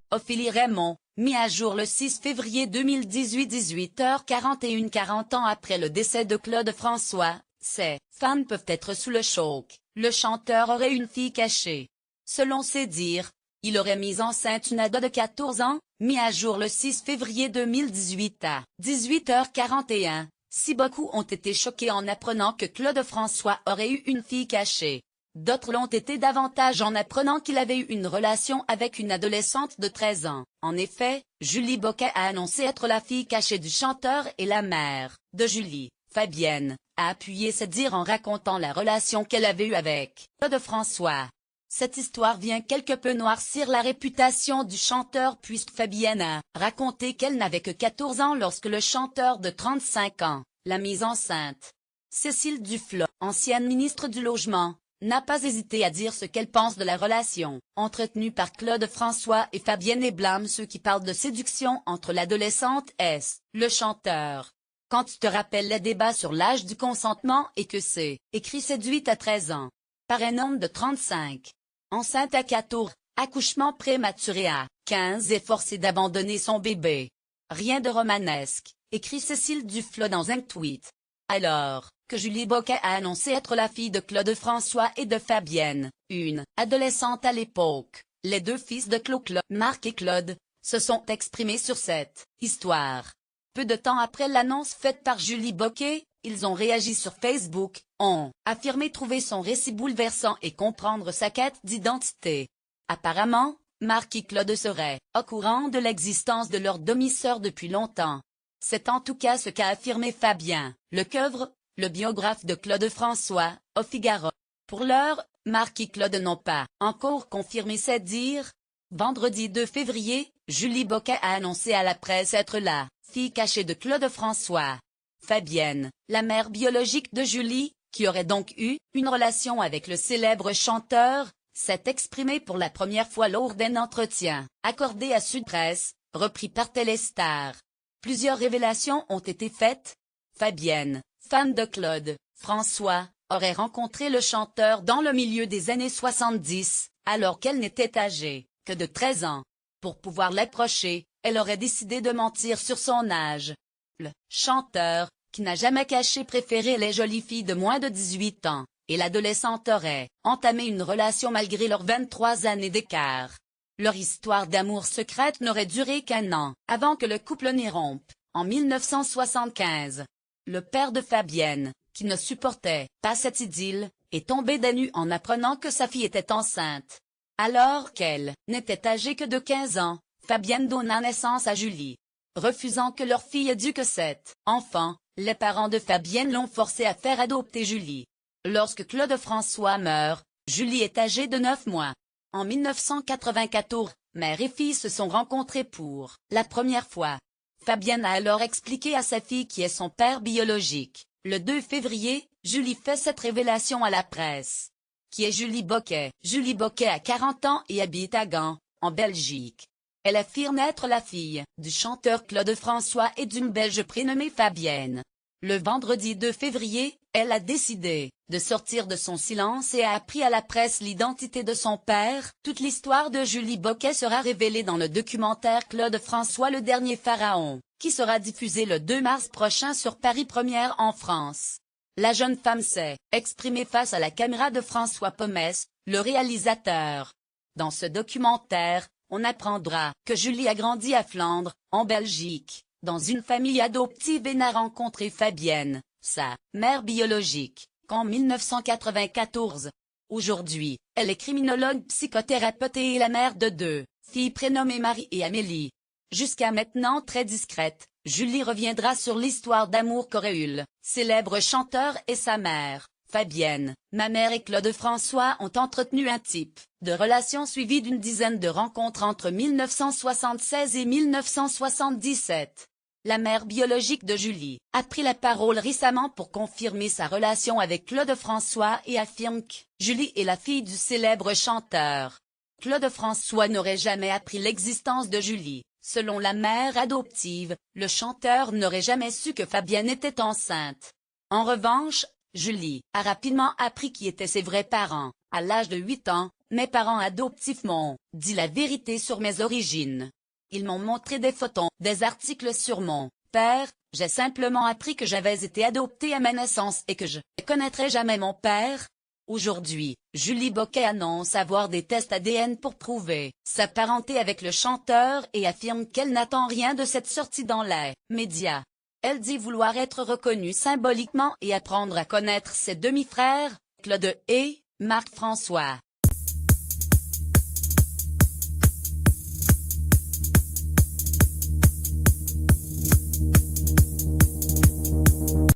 Ophélie Raymond, mis à jour le 6 février 2018 18h41 40 ans après le décès de Claude François, ses fans peuvent être sous le choc. Le chanteur aurait une fille cachée. Selon ses dires, il aurait mis enceinte une ado de 14 ans, mis à jour le 6 février 2018 à 18h41. Si beaucoup ont été choqués en apprenant que Claude François aurait eu une fille cachée, d'autres l'ont été davantage en apprenant qu'il avait eu une relation avec une adolescente de 13 ans. En effet, Julie Boquet a annoncé être la fille cachée du chanteur et la mère de Julie, Fabienne, a appuyé ses dires en racontant la relation qu'elle avait eue avec Claude François. Cette histoire vient quelque peu noircir la réputation du chanteur puisque Fabienne a raconté qu'elle n'avait que 14 ans lorsque le chanteur de 35 ans l'a mise enceinte. Cécile Duflot, ancienne ministre du Logement, n'a pas hésité à dire ce qu'elle pense de la relation entretenue par Claude François et Fabienne et blâme ceux qui parlent de séduction entre l'adolescente et le chanteur. Quand tu te rappelles les débats sur l'âge du consentement et que c'est écrit séduite à 13 ans par un homme de 35. Enceinte à 14, accouchement prématuré à 15 et forcée d'abandonner son bébé. Rien de romanesque, écrit Cécile Duflot dans un tweet. Alors que Julie Boquet a annoncé être la fille de Claude François et de Fabienne, une adolescente à l'époque, les deux fils de Claude, Marc et Claude, se sont exprimés sur cette histoire. Peu de temps après l'annonce faite par Julie Boquet, ils ont réagi sur Facebook, ont affirmé trouver son récit bouleversant et comprendre sa quête d'identité. Apparemment, Marc et Claude seraient au courant de l'existence de leur demi-sœur depuis longtemps. C'est en tout cas ce qu'a affirmé Fabien Lecoeuvre, le biographe de Claude François, au Figaro. Pour l'heure, Marc et Claude n'ont pas encore confirmé ces dires. Vendredi 2 février, Julie Boquet a annoncé à la presse être la fille cachée de Claude François. Fabienne, la mère biologique de Julie, qui aurait donc eu une relation avec le célèbre chanteur, s'est exprimée pour la première fois lors d'un entretien accordé à Sud Presse, repris par Téléstar. Plusieurs révélations ont été faites. Fabienne, fan de Claude François, aurait rencontré le chanteur dans le milieu des années 70, alors qu'elle n'était âgée que de 13 ans. Pour pouvoir l'approcher, elle aurait décidé de mentir sur son âge. Le chanteur, qui n'a jamais caché préférer les jolies filles de moins de 18 ans, et l'adolescente aurait entamé une relation malgré leurs 23 années d'écart. Leur histoire d'amour secrète n'aurait duré qu'1 an, avant que le couple n'irrompe, en 1975. Le père de Fabienne, qui ne supportait pas cette idylle, est tombé des nues en apprenant que sa fille était enceinte. Alors qu'elle n'était âgée que de 15 ans, Fabienne donna naissance à Julie. Refusant que leur fille ait dû que 7 enfants, les parents de Fabienne l'ont forcée à faire adopter Julie. Lorsque Claude François meurt, Julie est âgée de 9 mois. En 1994, mère et fille se sont rencontrées pour la première fois. Fabienne a alors expliqué à sa fille qui est son père biologique. Le 2 février, Julie fait cette révélation à la presse. Qui est Julie Boquet? Julie Boquet a 40 ans et habite à Gand, en Belgique. Elle affirme être la fille du chanteur Claude François et d'une Belge prénommée Fabienne. Le vendredi 2 février, elle a décidé de sortir de son silence et a appris à la presse l'identité de son père. Toute l'histoire de Julie Boquet sera révélée dans le documentaire Claude François le dernier pharaon, qui sera diffusé le 2 mars prochain sur Paris Première en France. La jeune femme s'est exprimée face à la caméra de François Pomès, le réalisateur. Dans ce documentaire, on apprendra que Julie a grandi à Flandre, en Belgique, dans une famille adoptive et n'a rencontré Fabienne, sa mère biologique, qu'en 1994. Aujourd'hui, elle est criminologue psychothérapeute et est la mère de 2 filles prénommées Marie et Amélie. Jusqu'à maintenant très discrète, Julie reviendra sur l'histoire d'amour qu'auraient eu le célèbre chanteur et sa mère. Fabienne, ma mère et Claude François ont entretenu un type de relation suivie d'une dizaine de rencontres entre 1976 et 1977. La mère biologique de Julie a pris la parole récemment pour confirmer sa relation avec Claude François et affirme que Julie est la fille du célèbre chanteur. Claude François n'aurait jamais appris l'existence de Julie. Selon la mère adoptive, le chanteur n'aurait jamais su que Fabienne était enceinte. En revanche, Julie a rapidement appris qui étaient ses vrais parents, à l'âge de 8 ans, Mes parents adoptifs m'ont dit la vérité sur mes origines. Ils m'ont montré des photos, des articles sur mon père. J'ai simplement appris que j'avais été adoptée à ma naissance et que je ne connaîtrais jamais mon père. Aujourd'hui, Julie Boquet annonce avoir des tests ADN pour prouver sa parenté avec le chanteur et affirme qu'elle n'attend rien de cette sortie dans les médias. Elle dit vouloir être reconnue symboliquement et apprendre à connaître ses demi-frères, Claude et Marc-François.